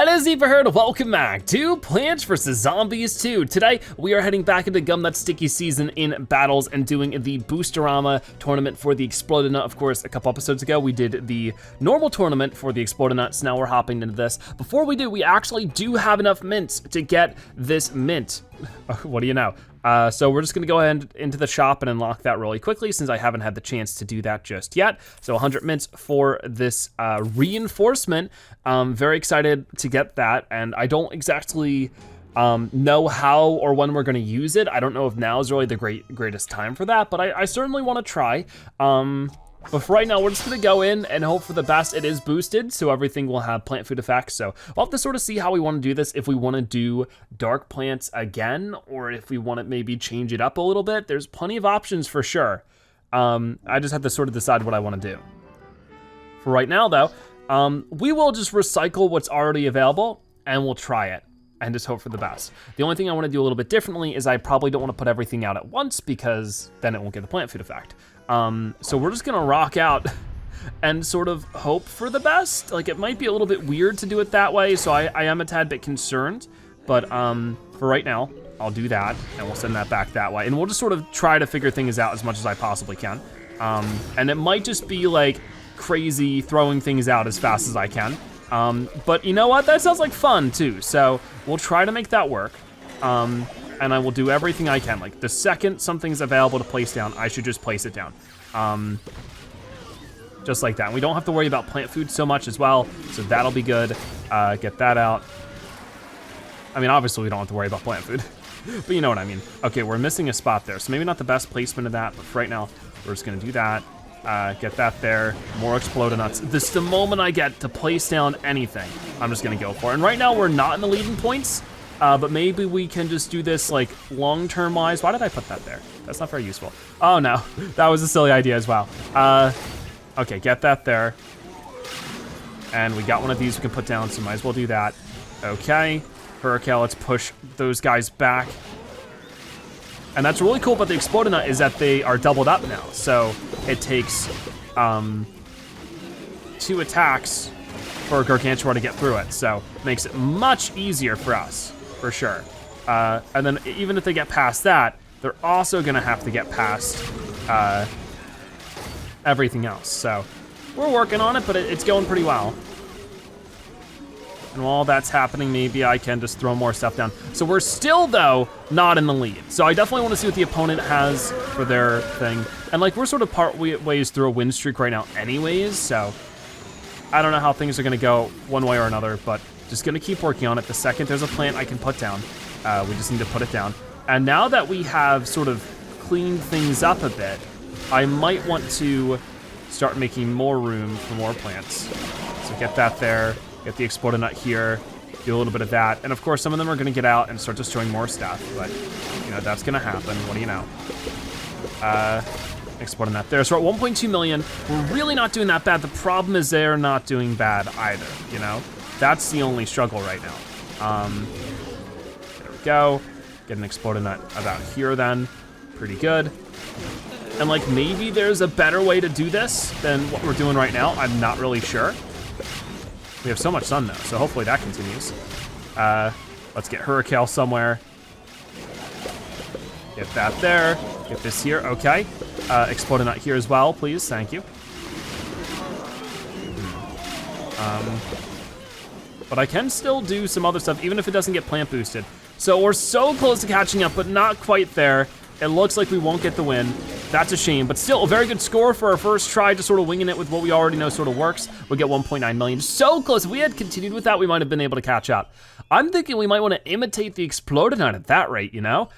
Hello Zebraheard, welcome back to Plants vs. Zombies 2. Today, we are heading back into Gumnut Sticky Season in Battlez and doing the Boosterama tournament for the Exploded Nut. Of course, a couple episodes ago, we did the normal tournament for the Exploded Nut, so now we're hopping into this. Before we do, we actually do have enough mints to get this mint. What do you know? So we're just gonna go ahead into the shop and unlock that really quickly since I haven't had the chance to do that just yet. So 100 mints for this reinforcement. Very excited to get that, and I don't exactly know how or when we're gonna use it. I don't know if now is really the greatest time for that, but I certainly wanna try. But for right now, we're just gonna go in and hope for the best. It is boosted, so everything will have plant food effects. So we'll have to sort of see how we wanna do this, if we wanna do dark plants again, or if we wanna maybe change it up a little bit. There's plenty of options for sure. I just have to sort of decide what I wanna do. For right now though, we will just recycle what's already available and we'll try it and just hope for the best. The only thing I wanna do a little bit differently is I probably don't wanna put everything out at once because then it won't get the plant food effect. So we're just gonna rock out and sort of hope for the best. Like, it might be a little bit weird to do it that way, so I am a tad bit concerned, but for right now, I'll do that and we'll send that back that way. And we'll just sort of try to figure things out as much as I possibly can. And it might just be like crazy throwing things out as fast as I can. But you know what, that sounds like fun too. So we'll try to make that work. And I will do everything I can. Like, the second something's available to place down, I should just place it down. Just like that. And we don't have to worry about plant food so much as well, so that'll be good. Get that out. I mean, obviously we don't have to worry about plant food, but you know what I mean. Okay, we're missing a spot there, so maybe not the best placement of that, but for right now, we're just gonna do that. Get that there, more Exploded Nuts. This is the moment I get to place down anything, I'm just gonna go for it. And right now, we're not in the leading points, but maybe we can just do this like long-term wise. Why did I put that there? That's not very useful. Oh no, that was a silly idea as well. Okay, get that there. And we got one of these we can put down, so might as well do that. Okay, Hurricane, let's push those guys back. And that's really cool about the Exploded Nut is that they are doubled up now. So it takes 2 attacks for a Gargantuar to get through it. So it makes it much easier for us. For sure. And then even if they get past that, they're also gonna have to get past everything else. So we're working on it, but it's going pretty well. And while that's happening, maybe I can just throw more stuff down. So we're still, though, not in the lead. So I definitely wanna see what the opponent has for their thing. And like, we're sort of part ways through a win streak right now anyways, so I don't know how things are gonna go one way or another, but just gonna keep working on it. The second there's a plant I can put down, we just need to put it down. And now that we have sort of cleaned things up a bit, I might want to start making more room for more plants. So get that there, get the Exploded Nut here, do a little bit of that. And of course, some of them are gonna get out and start destroying more stuff, but you know, that's gonna happen, what do you know? Exploding that there. So we're at 1.2 million. We're really not doing that bad. The problem is they're not doing bad either, you know? That's the only struggle right now. There we go. Get an Exploded Nut about here then. Pretty good. And like, maybe there's a better way to do this than what we're doing right now. I'm not really sure. We have so much sun though, so hopefully that continues. Let's get Hurricane somewhere. Get that there. Get this here, okay. Exploded Nut here as well, please, thank you. But I can still do some other stuff, even if it doesn't get plant boosted. So we're so close to catching up, but not quite there. It looks like we won't get the win. That's a shame, but still a very good score for our first try, just sort of winging it with what we already know sort of works. We'll get 1.9 million, so close. If we had continued with that, we might have been able to catch up. I'm thinking we might wanna imitate the Exploded Nut at that rate, you know?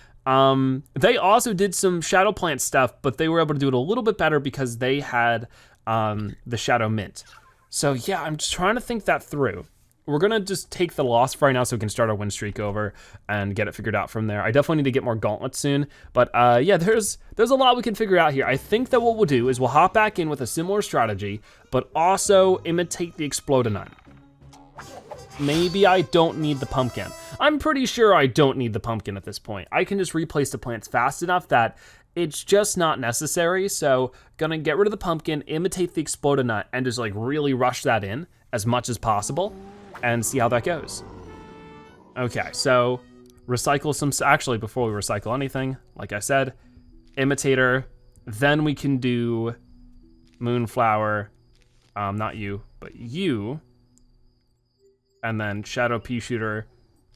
They also did some Shadow Plant stuff, but they were able to do it a little bit better because they had the Shadow Mint. So yeah, I'm just trying to think that through. We're gonna just take the loss for right now so we can start our win streak over and get it figured out from there. I definitely need to get more gauntlets soon, but yeah, there's a lot we can figure out here. I think that what we'll do is we'll hop back in with a similar strategy, but also imitate the Exploded Nut. Maybe I don't need the pumpkin. I'm pretty sure I don't need the pumpkin at this point. I can just replace the plants fast enough that it's just not necessary, so gonna get rid of the pumpkin, imitate the Exploded Nut, and just like really rush that in as much as possible. and see how that goes. Okay, so recycle some, actually before we recycle anything, like I said, imitator, then we can do moonflower, not you, but you, and then shadow pea shooter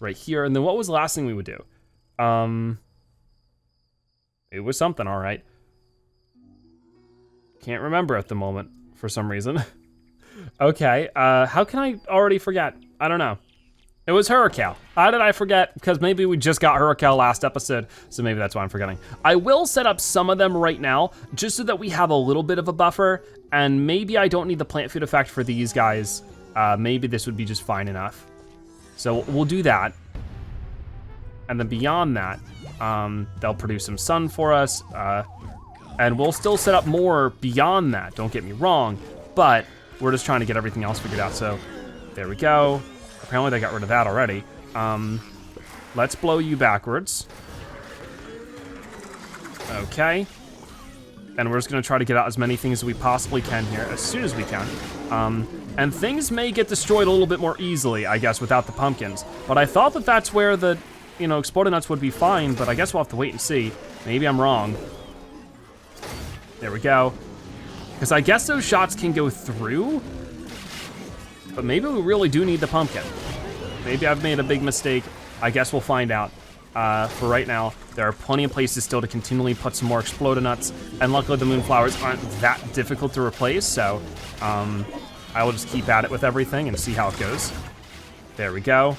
right here. And then what was the last thing we would do? It was something, all right. Can't remember at the moment for some reason. Okay, how can I already forget? I don't know. It was Hurricane. How did I forget? Because maybe we just got Hurricane last episode, so maybe that's why I'm forgetting. I will set up some of them right now, just so that we have a little bit of a buffer, and maybe I don't need the plant food effect for these guys. Maybe this would be just fine enough. So we'll do that. And then beyond that, they'll produce some sun for us, and we'll still set up more beyond that, don't get me wrong, but we're just trying to get everything else figured out, so there we go. Apparently they got rid of that already. Let's blow you backwards. Okay. And we're just gonna try to get out as many things as we possibly can here, as soon as we can. And things may get destroyed a little bit more easily, I guess, without the pumpkins. But I thought that that's where the, exploded nuts would be fine, but I guess we'll have to wait and see. Maybe I'm wrong. There we go. Because I guess those shots can go through, but maybe we really do need the pumpkin. Maybe I've made a big mistake. I guess we'll find out. For right now, there are plenty of places still to continually put some more exploded nuts, and luckily the moonflowers aren't that difficult to replace, so I will just keep at it with everything and see how it goes. There we go.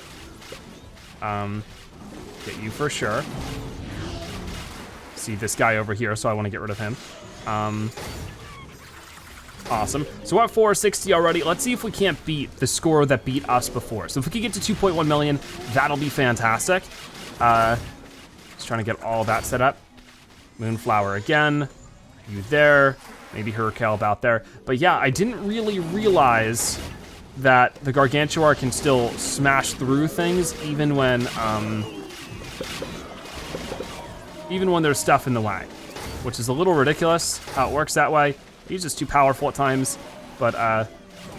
Get you for sure. See this guy over here, so I want to get rid of him. Awesome. So we're at 460 already. Let's see if we can't beat the score that beat us before. So if we could get to 2.1 million, that'll be fantastic. Just trying to get all that set up. Moonflower again. You there. Maybe Hurricane about there. But yeah, I didn't really realize that the Gargantuar can still smash through things even when there's stuff in the way, which is a little ridiculous how it works that way. He's just too powerful at times, but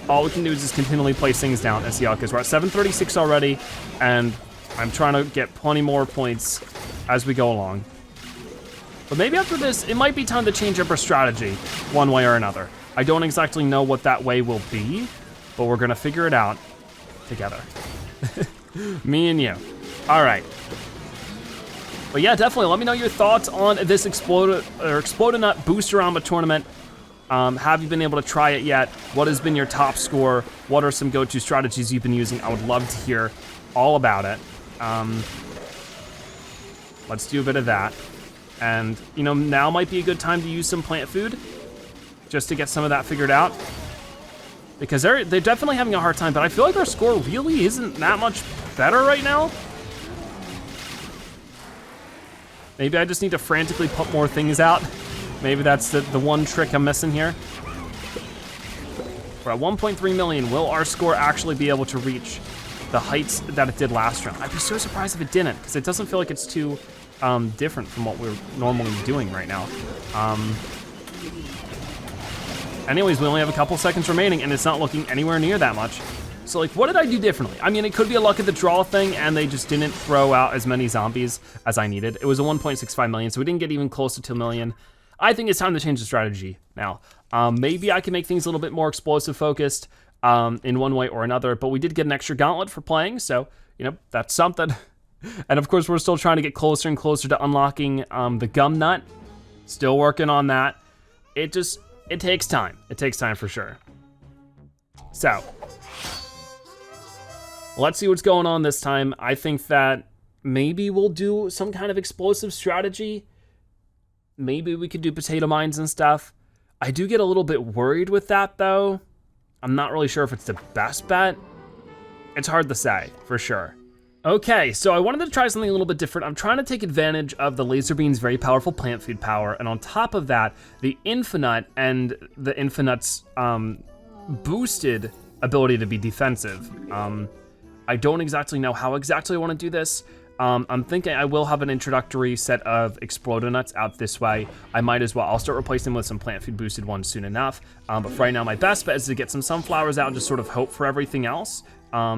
all we can do is just continually place things down and see how it goes. We're at 736 already, and I'm trying to get plenty more points as we go along. But maybe after this, it might be time to change up our strategy one way or another. I don't exactly know what that way will be, but we're gonna figure it out together. Me and you. All right. But yeah, definitely let me know your thoughts on this Exploded Nut Boosterama tournament. Have you been able to try it yet? What has been your top score? What are some go-to strategies you've been using? I would love to hear all about it. Let's do a bit of that. And, now might be a good time to use some plant food just to get some of that figured out. Because they're definitely having a hard time, but I feel like our score really isn't that much better right now. Maybe I just need to frantically put more things out. Maybe that's the one trick I'm missing here. We're at 1.3 million. Will our score actually be able to reach the heights that it did last round? I'd be so surprised if it didn't, because it doesn't feel like it's too different from what we're normally doing right now. Anyways, we only have a couple seconds remaining, and it's not looking anywhere near that much. So like, what did I do differently? I mean, it could be a luck of the draw thing, and they just didn't throw out as many zombies as I needed. It was a 1.65 million, so we didn't get even close to 2 million. I think it's time to change the strategy now. Maybe I can make things a little bit more explosive focused in one way or another, but we did get an extra gauntlet for playing, so, that's something. And of course, we're still trying to get closer and closer to unlocking the Gumnut. Still working on that. It takes time. It takes time for sure. So, let's see what's going on this time. I think that maybe we'll do some kind of explosive strategy. Maybe we could do potato mines and stuff. I do get a little bit worried with that though. I'm not really sure if it's the best bet. It's hard to say, for sure. Okay, so I wanted to try something a little bit different. I'm trying to take advantage of the laser beam's very powerful plant food power, and on top of that, the Infinite and the Infinite's boosted ability to be defensive. I don't exactly know how exactly I want to do this. I'm thinking I will have an introductory set of Exploder Nuts out this way. I might as well. I'll start replacing them with some plant food boosted ones soon enough. But for right now, my best bet is to get some sunflowers out and just sort of hope for everything else.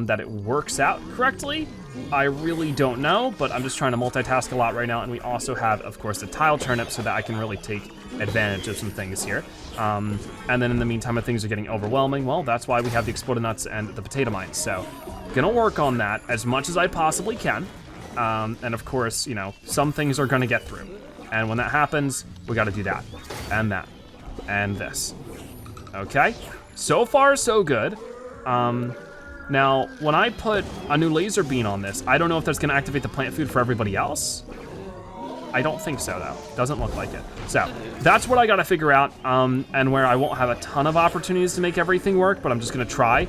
that it works out correctly. I really don't know, but I'm just trying to multitask a lot right now, and we also have, of course, the tile turnip so that I can really take advantage of some things here. And then in the meantime, if things are getting overwhelming, well, that's why we have the exploded nuts and the potato mines. So gonna work on that as much as I possibly can. And of course, you know, some things are gonna get through. And when that happens, we gotta do that, and this. Okay, so far so good. Now, when I put a new laser beam on this, I don't know if that's gonna activate the plant food for everybody else. I don't think so though, doesn't look like it. So, that's what I gotta figure out, and where I won't have a ton of opportunities to make everything work, but I'm just gonna try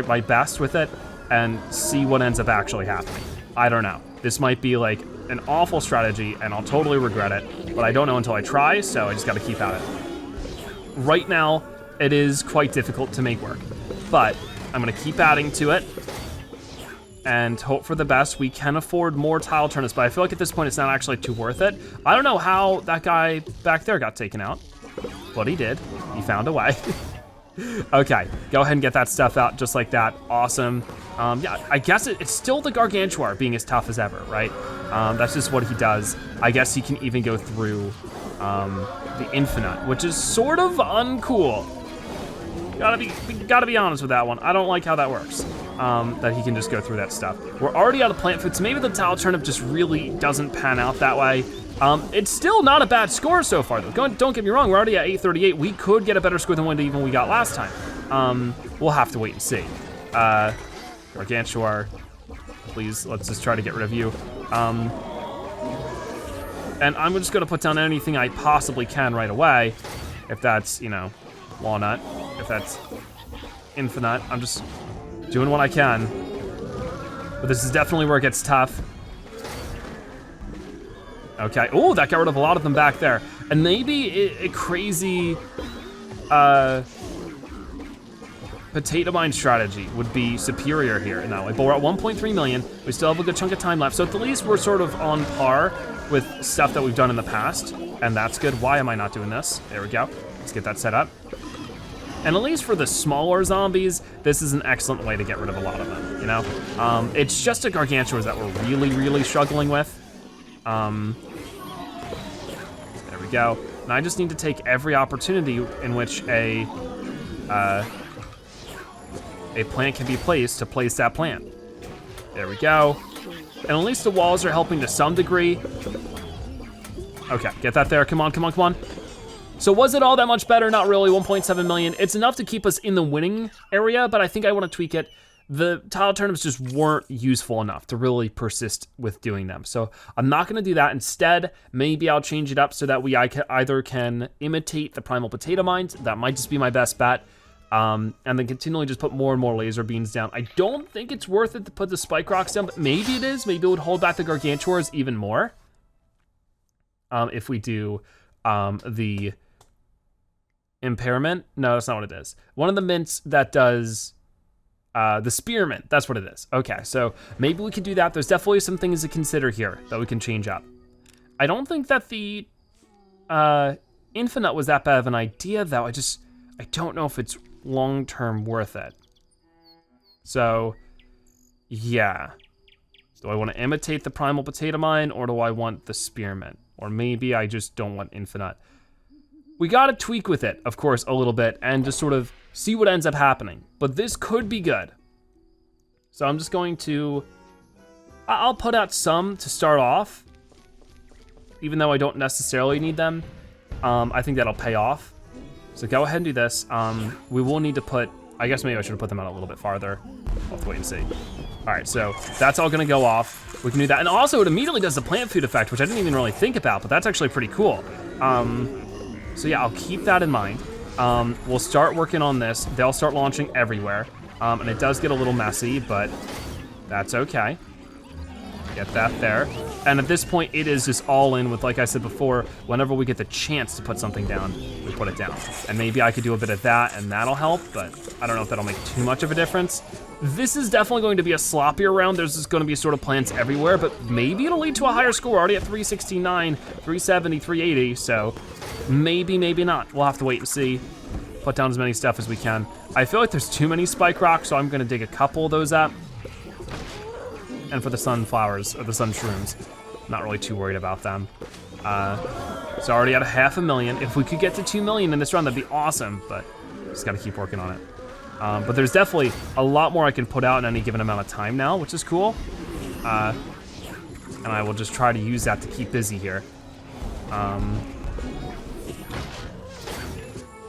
my best with it and see what ends up actually happening. I don't know. This might be like an awful strategy and I'll totally regret it, but I don't know until I try, so I just gotta keep at it. Right now, it is quite difficult to make work, but I'm gonna keep adding to it and hope for the best. We can afford more tile turnips, but I feel like at this point it's not actually too worth it. I don't know how that guy back there got taken out, but he did. He found a way. Okay, go ahead and get that stuff out just like that. Awesome. Yeah, I guess it's still the Gargantuar being as tough as ever, right? That's just what he does. I guess he can even go through the Infinite, which is sort of uncool. Gotta be honest with that one. I don't like how that works, that he can just go through that stuff. We're already out of plant food, so maybe the tile turnip just really doesn't pan out that way. It's still not a bad score so far though. Don't get me wrong, we're already at 838. We could get a better score than what even we got last time. We'll have to wait and see. Gargantuar, please, let's just try to get rid of you. And I'm just gonna put down anything I possibly can right away. If that's, you know, walnut, if that's infinite, I'm just doing what I can. But this is definitely where it gets tough. Okay, oh, that got rid of a lot of them back there. And maybe a crazy potato mine strategy would be superior here in that way. But we're at 1.3 million. We still have a good chunk of time left. So at the least we're sort of on par with stuff that we've done in the past. And that's good. Why am I not doing this? There we go. Let's get that set up. And at least for the smaller zombies, this is an excellent way to get rid of a lot of them, you know? It's just a Gargantuars that we're really, really struggling with. There we go. And I just need to take every opportunity in which a plant can be placed to place that plant. There we go. And at least the walls are helping to some degree. Okay, get that there, come on, come on, come on. So was it all that much better? Not really, 1.7 million. It's enough to keep us in the winning area, but I think I wanna tweak it. The tile turnips just weren't useful enough to really persist with doing them. So I'm not gonna do that. Instead, maybe I'll change it up so that we either can imitate the primal potato mines. That might just be my best bet. And then continually just put more and more laser beams down. I don't think it's worth it to put the spike rocks down, but maybe it is. Maybe it would hold back the Gargantuars even more. If we do the impairment. No, that's not what it is. One of the mints that does the spearmint, that's what it is. Okay, so maybe we can do that. There's definitely some things to consider here that we can change up. I don't think that the infinite was that bad of an idea though. I don't know if it's long-term worth it. So, yeah. Do I want to imitate the primal potato mine or do I want the spearmint? Or maybe I just don't want infinite. We gotta tweak with it, of course, a little bit and just sort of see what ends up happening. But this could be good. So I'm just going to, I'll put out some to start off, even though I don't necessarily need them. I think that'll pay off. So go ahead and do this. We will need to put, I guess maybe I should have put them out a little bit farther. I'll have to wait and see. All right, so that's all gonna go off. We can do that. And also it immediately does the plant food effect, which I didn't even really think about, but that's actually pretty cool. So yeah, I'll keep that in mind. We'll start working on this. They'll start launching everywhere. And it does get a little messy, but that's okay. Get that there. And at this point, it is just all in with, like I said before, whenever we get the chance to put something down, we put it down. And maybe I could do a bit of that and that'll help, but I don't know if that'll make too much of a difference. This is definitely going to be a sloppier round. There's just gonna be sort of plants everywhere, but maybe it'll lead to a higher score. We're already at 369, 370, 380, so maybe, maybe not. We'll have to wait and see. put down as many stuff as we can. I feel like there's too many spike rocks, so I'm gonna dig a couple of those up. And for the sunflowers, or the sun shrooms, not really too worried about them. So already at 500,000. If we could get to 2 million in this run, that'd be awesome, but just gotta keep working on it. But there's definitely a lot more I can put out in any given amount of time now, which is cool. And I will just try to use that to keep busy here.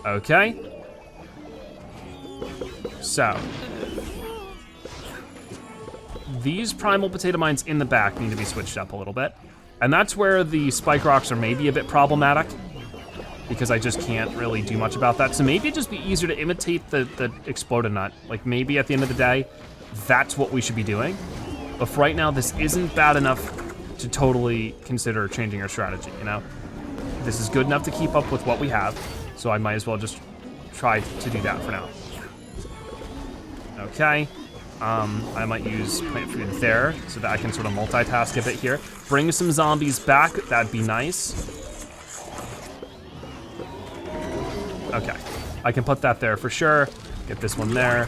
Okay. So. These primal potato mines in the back need to be switched up a little bit. And that's where the spike rocks are maybe a bit problematic, because I just can't really do much about that. So maybe it'd just be easier to imitate the exploded nut. Like maybe at the end of the day, that's what we should be doing. But for right now, this isn't bad enough to totally consider changing our strategy, you know? This is good enough to keep up with what we have, so I might as well just try to do that for now. Okay. I might use plant food there so that I can sort of multitask a bit here. Bring some zombies back, that'd be nice. Okay, I can put that there for sure. Get this one there,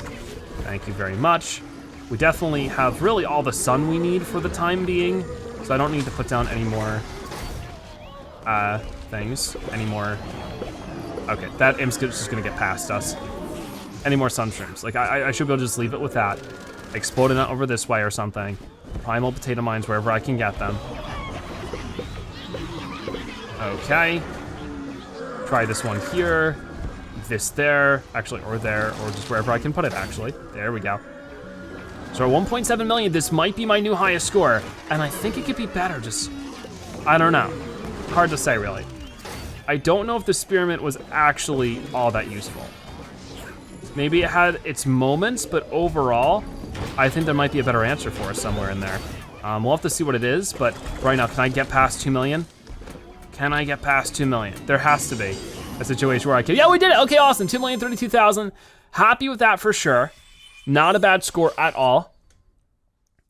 thank you very much. We definitely have really all the sun we need for the time being, so I don't need to put down any more things, okay, that imp's just gonna get past us. Any more sun shrooms. Like I should be able to just leave it with that. Explode it over this way or something. Primal potato mines wherever I can get them. Okay. Try this one here. This there, actually, or there, or just wherever I can put it, actually. There we go. So at 1.7 million, this might be my new highest score. And I think it could be better, just, I don't know. Hard to say, really. I don't know if the spearmint was actually all that useful. Maybe it had its moments, but overall, I think there might be a better answer for us somewhere in there. We'll have to see what it is, but right now, can I get past 2 million? Can I get past 2 million? There has to be a situation where I can. Yeah, we did it. Okay, awesome. 2,032,000. Happy with that for sure. Not a bad score at all.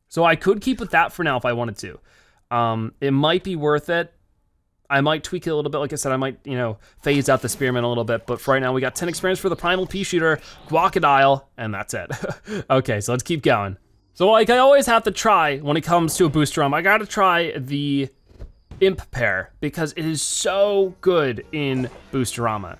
So I could keep with that for now if I wanted to. It might be worth it. I might tweak it a little bit. Like I said, I might, phase out the spearmint a little bit, but for right now, we got 10 experience for the primal pea shooter, guacadile, and that's it. Okay, so let's keep going. So like I always have to try when it comes to a Boosterama, I gotta try the imp pair because it is so good in Boosterama.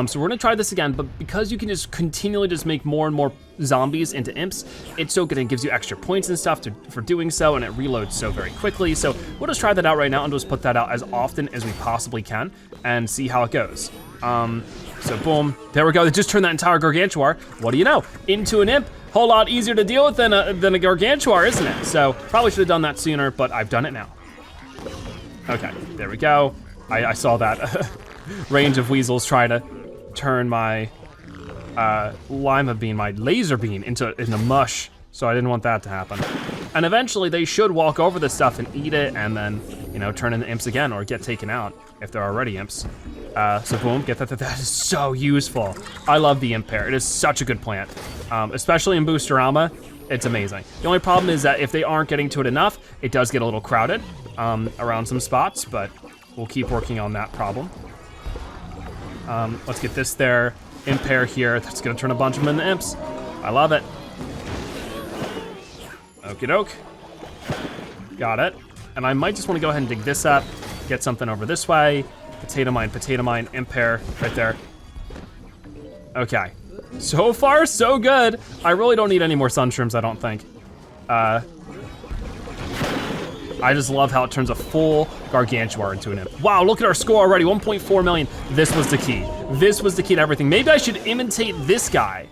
So we're gonna try this again, but because you can just continually just make more and more zombies into imps, it's so good and gives you extra points and stuff for doing so, and it reloads so very quickly. So we'll just try that out right now and just put that out as often as we possibly can and see how it goes. So boom, there we go. It just turned that entire gargantuar, what do you know, into an imp. Whole lot easier to deal with than a gargantuar, isn't it? So probably should have done that sooner, but I've done it now. Okay, there we go. I saw that range of weasels try to turn my lima bean, my laser bean into mush, so I didn't want that to happen. And eventually they should walk over this stuff and eat it and then, turn into imps again or get taken out if they're already imps. So boom, get that. That is so useful. I love the imp pair. It is such a good plant, especially in Boosterama. It's amazing. The only problem is that if they aren't getting to it enough, it does get a little crowded around some spots, but we'll keep working on that problem. Let's get this there, imp pair here. That's gonna turn a bunch of them into imps. I love it. Okie doke. Got it. And I might just wanna go ahead and dig this up, get something over this way. Potato mine, imp pair, right there. Okay. So far, so good. I really don't need any more sun shrooms, I don't think. I just love how it turns a full gargantuar into an imp. Wow, look at our score already, 1.4 million. This was the key. This was the key to everything. Maybe I should imitate this guy.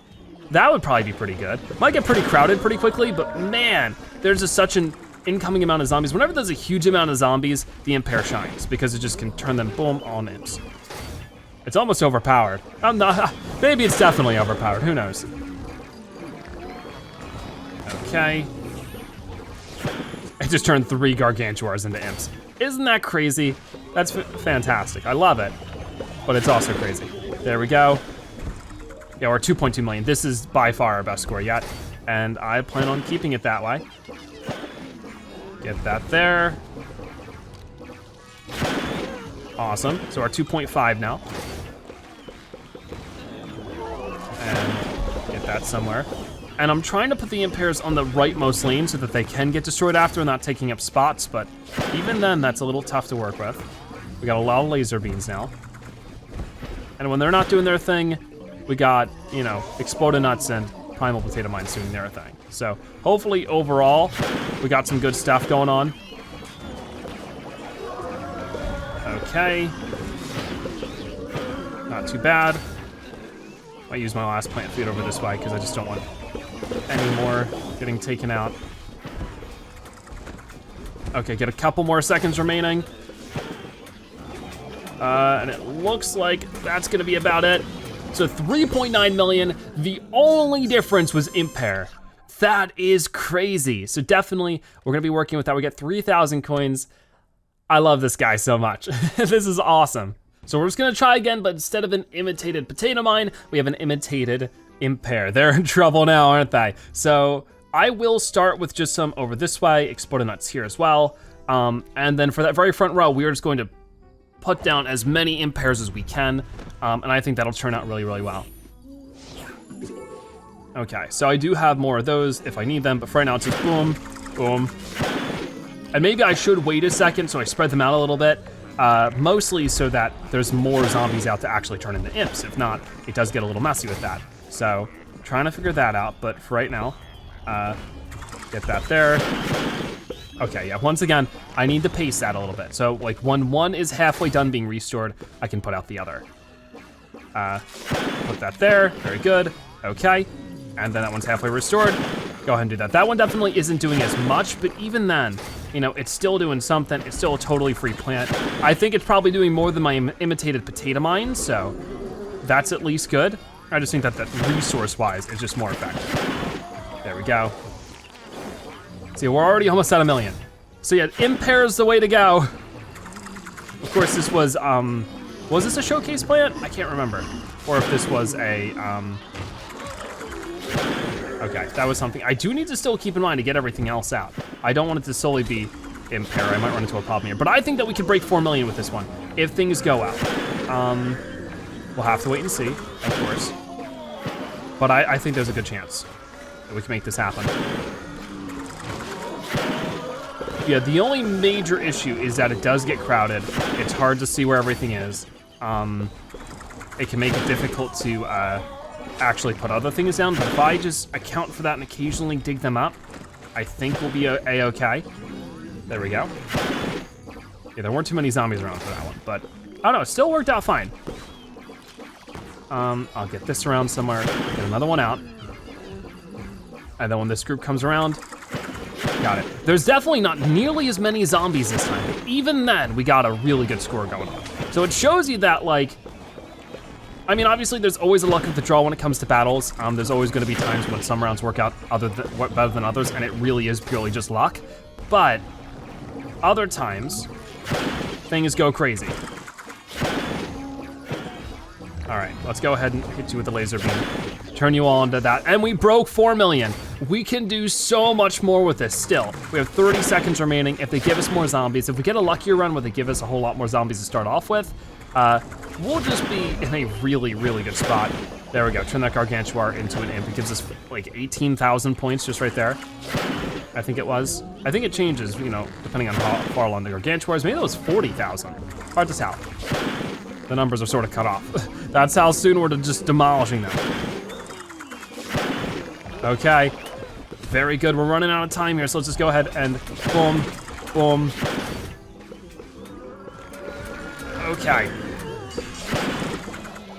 That would probably be pretty good. Might get pretty crowded pretty quickly, but man, there's just such an incoming amount of zombies. Whenever there's a huge amount of zombies, the imp pair shines because it just can turn them, boom, all imps. It's almost overpowered. I'm not, maybe it's definitely overpowered, who knows? Okay. It just turned 3 gargantuars into imps. Isn't that crazy? That's fantastic, I love it. But it's also crazy. There we go. Yeah, we're 2.2 million. This is by far our best score yet. And I plan on keeping it that way. Get that there. Awesome, so we're 2.5 now. that somewhere. And I'm trying to put the impairs on the rightmost lane so that they can get destroyed after, not taking up spots, but even then, that's a little tough to work with. We got a lot of laser beams now. And when they're not doing their thing, we got, you know, exploded nuts and primal potato mines doing their thing. So hopefully overall, we got some good stuff going on. Okay. Not too bad. Might use my last plant food over this way because I just don't want any more getting taken out. Okay, get a couple more seconds remaining. And it looks like that's gonna be about it. So 3.9 million, the only difference was impair. That is crazy. So definitely, we're gonna be working with that. We get 3,000 coins. I love this guy so much. This is awesome. So we're just gonna try again, but instead of an imitated potato mine, we have an imitated impair. They're in trouble now, aren't they? So I will start with just some over this way, exploded nuts here as well. And then for that very front row, we are just going to put down as many impairs as we can. And I think that'll turn out really, really well. Okay, so I do have more of those if I need them, but for right now it's just boom, boom. And maybe I should wait a second so I spread them out a little bit, mostly so that there's more zombies out to actually turn into imps. If not, it does get a little messy with that. So, trying to figure that out, but for right now, get that there. Okay, yeah, once again, I need to pace that a little bit. So, like, when one is halfway done being restored, I can put out the other. Put that there, very good, okay. And then that one's halfway restored. Go ahead and do that. That one definitely isn't doing as much, but even then, you know, it's still doing something. It's still a totally free plant. I think it's probably doing more than my imitated potato mine, so that's at least good. I just think that resource-wise is just more effective. There we go. See, we're already almost at 1 million. So yeah, impair's the way to go. Of course, this was this a showcase plant? I can't remember. Or if this was a, okay, that was something. I do need to still keep in mind to get everything else out. I don't want it to solely be impair. I might run into a problem here, but I think that we could break 4 million with this one if things go well. We'll have to wait and see, of course. But I think there's a good chance that we can make this happen. Yeah, the only major issue is that it does get crowded. It's hard to see where everything is. It can make it difficult to actually put other things down, but if I just account for that and occasionally dig them up, I think we'll be a-okay. There we go. Yeah, there weren't too many zombies around for that one, but I don't know, it still worked out fine. I'll get this around somewhere, get another one out. And then when this group comes around, got it. There's definitely not nearly as many zombies this time, but even then, we got a really good score going on. So it shows you that, like, I mean, obviously there's always a luck of the draw when it comes to battles. There's always gonna be times when some rounds work out better than others, and it really is purely just luck. But other times, things go crazy. All right, let's go ahead and hit you with the laser beam. Turn you all into that, and we broke 4 million. We can do so much more with this still. We have 30 seconds remaining. If they give us more zombies, if we get a luckier run where they give us a whole lot more zombies to start off with, we'll just be in a really, really good spot. There we go, turn that Gargantuar into an imp. It gives us like 18,000 points just right there. I think it was. I think it changes, you know, depending on how far along the Gargantuars. Maybe it was 40,000, hard to tell. The numbers are sort of cut off. That's how soon we're just demolishing them. Okay, very good. We're running out of time here, so let's just go ahead and boom, boom. Okay.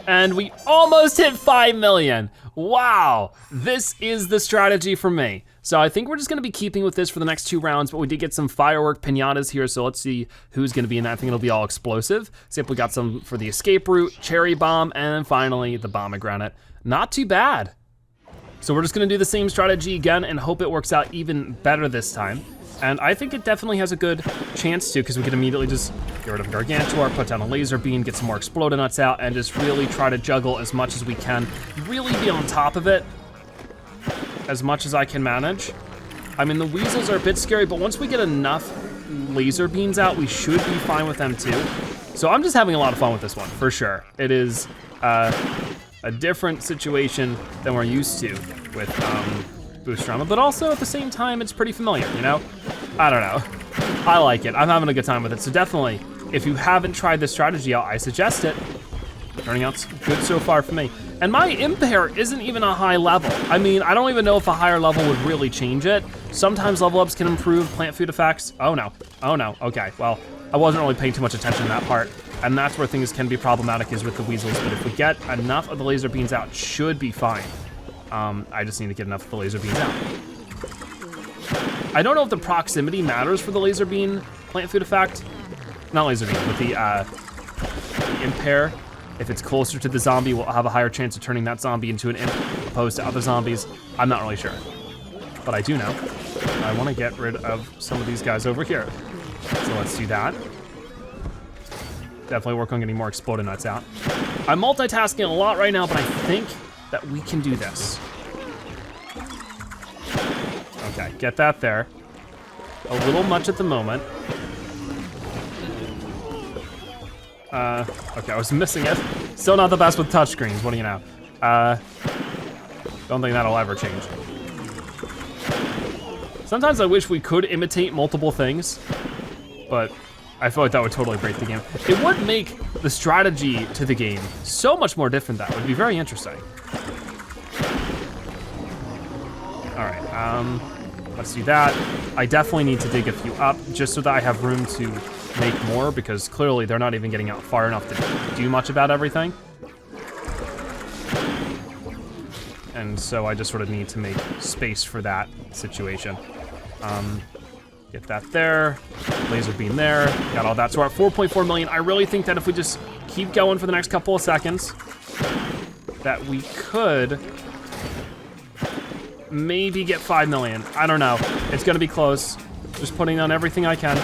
And we almost hit 5 million. Wow, this is the strategy for me. So I think we're just gonna be keeping with this for the next 2 rounds, but we did get some firework pinatas here, so let's see who's gonna be in that. I think it'll be all explosive. See if we got some for the escape route, cherry bomb, and then finally the pomegranate. Not too bad. So we're just gonna do the same strategy again and hope it works out even better this time. And I think it definitely has a good chance to, because we can immediately just get rid of Gargantuar, put down a laser beam, get some more exploded nuts out, and just really try to juggle as much as we can. Really be on top of it as much as I can manage. I mean, the weasels are a bit scary, but once we get enough laser beams out, we should be fine with them too. So I'm just having a lot of fun with this one, for sure. It is a different situation than we're used to with Boosterama, but also at the same time, it's pretty familiar, you know? I don't know. I like it. I'm having a good time with it. So definitely, if you haven't tried this strategy out, I suggest it. Turning out good so far for me. And my impair isn't even a high level. I mean, I don't even know if a higher level would really change it. Sometimes level ups can improve plant food effects. Oh no, okay, well, I wasn't really paying too much attention to that part. And that's where things can be problematic is with the weasels, but if we get enough of the laser beans out, it should be fine. I just need to get enough of the laser beans out. I don't know if the proximity matters for the laser bean plant food effect. Not laser bean, but the impair. If it's closer to the zombie, we'll have a higher chance of turning that zombie into an imp opposed to other zombies. I'm not really sure, but I do know. I wanna get rid of some of these guys over here. So let's do that. Definitely work on getting more exploded nuts out. I'm multitasking a lot right now, but I think that we can do this. Okay, get that there. A little much at the moment. Okay, I was missing it. Still not the best with touchscreens, what do you know? Don't think that'll ever change. Sometimes I wish we could imitate multiple things, but I feel like that would totally break the game. It would make the strategy to the game so much more different. That would be very interesting. All right, let's do that. I definitely need to dig a few up just so that I have room to make more, because clearly they're not even getting out far enough to do much about everything. And so I just sort of need to make space for that situation. Get that there, laser beam there, got all that. So we're at 4.4 million. I really think that if we just keep going for the next couple of seconds, that we could maybe get 5 million. I don't know, it's gonna be close. Just putting on everything I can.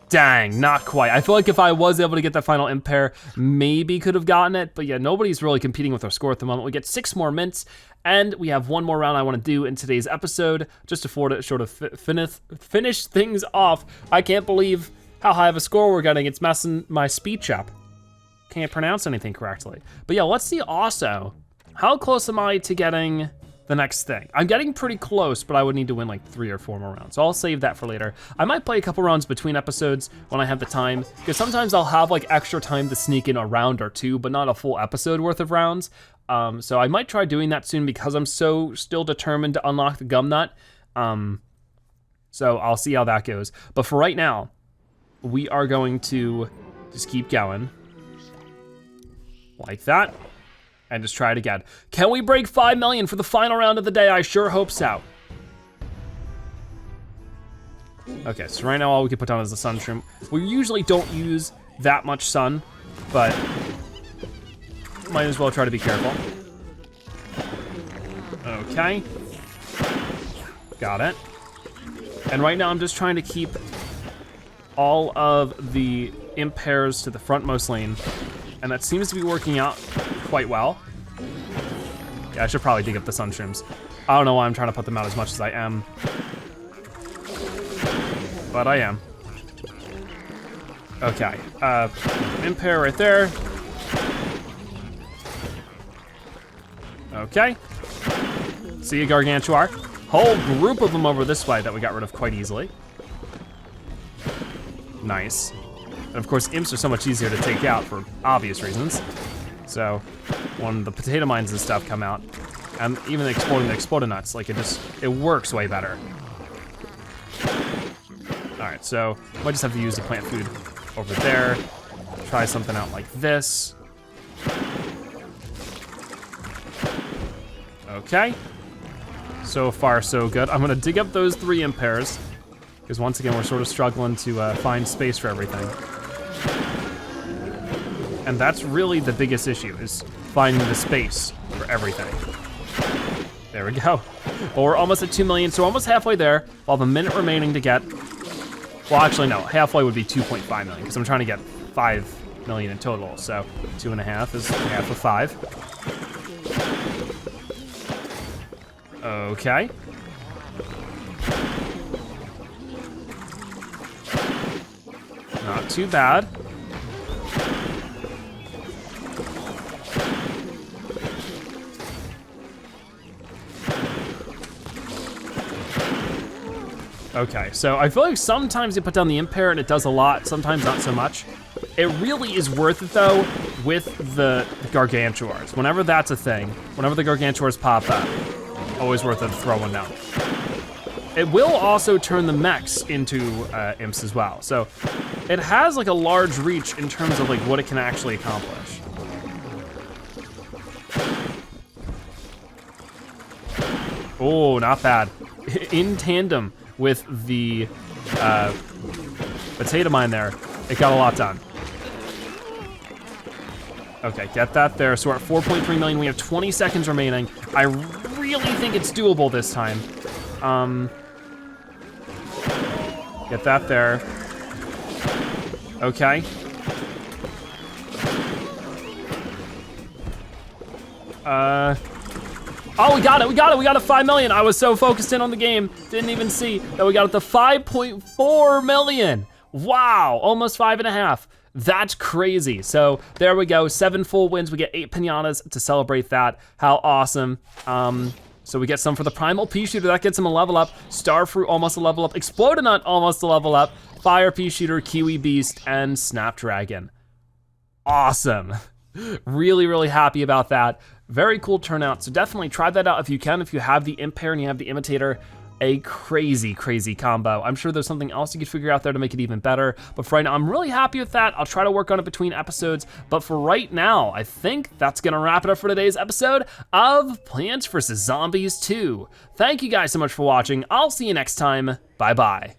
Dang, not quite. I feel like if I was able to get that final impair, maybe could have gotten it, but yeah, nobody's really competing with our score at the moment. We get 6 more mints, and we have one more round I wanna do in today's episode, just to sort of finish things off. I can't believe how high of a score we're getting. It's messing my speech up. Can't pronounce anything correctly. But yeah, let's see also, how close am I to getting the next thing? I'm getting pretty close, but I would need to win like 3 or 4 more rounds. So I'll save that for later. I might play a couple rounds between episodes when I have the time, because sometimes I'll have like extra time to sneak in a round or 2, but not a full episode worth of rounds. So I might try doing that soon because I'm so still determined to unlock the Gumnut. So I'll see how that goes. But for right now, we are going to just keep going. Like that. And just try it again. Can we break 5 million for the final round of the day? I sure hope so. Okay, so right now all we can put down is the sun shroom. We usually don't use that much sun, but might as well try to be careful. Okay. Got it. And right now I'm just trying to keep all of the impairs to the frontmost lane, and that seems to be working out quite well. Yeah, I should probably dig up the sun shrooms. I don't know why I'm trying to put them out as much as I am, but I am. Okay, impair right there. Okay. See you, Gargantuar. Whole group of them over this way that we got rid of quite easily. Nice. And of course, imps are so much easier to take out for obvious reasons. So when the potato mines and stuff come out, and even exploding the exploded nuts, like it works way better. All right, so I might just have to use the plant food over there. Try something out like this. Okay. So far, so good. I'm gonna dig up those 3 impairs, because once again, we're sort of struggling to find space for everything. And that's really the biggest issue, is finding the space for everything. There we go. Well, we're almost at 2 million, so we're almost halfway there. We'll have a minute remaining to get, well, actually no, halfway would be 2.5 million, because I'm trying to get 5 million in total, so 2.5 is half of 5. Okay. Not too bad. Okay, so I feel like sometimes you put down the impair and it does a lot, sometimes not so much. It really is worth it though with the gargantuars. Whenever that's a thing, whenever the gargantuars pop up, always worth it to throw one down. It will also turn the mechs into imps as well. So it has like a large reach in terms of like what it can actually accomplish. Oh, not bad. In tandem with the potato mine there, it got a lot done. Okay, get that there. So we're at 4.3 million. We have 20 seconds remaining. I really think it's doable this time. Get that there. Okay. Oh, we got it, we got it, we got it, 5 million. I was so focused in on the game, didn't even see that we got it to 5.4 million. Wow, almost 5.5. That's crazy. So there we go, 7 full wins. We get 8 pinatas to celebrate that. How awesome. So we get some for the Primal Pea Shooter, that gets him a level up. Starfruit almost a level up. Explodinut almost a level up. Fire Pea Shooter, Kiwi Beast, and Snapdragon. Awesome. Really, really happy about that. Very cool turnout, so definitely try that out if you can, if you have the Impair and you have the Imitator. A crazy, crazy combo. I'm sure there's something else you could figure out there to make it even better, but for right now, I'm really happy with that. I'll try to work on it between episodes, but for right now, I think that's gonna wrap it up for today's episode of Plants vs. Zombies 2. Thank you guys so much for watching. I'll see you next time. Bye-bye.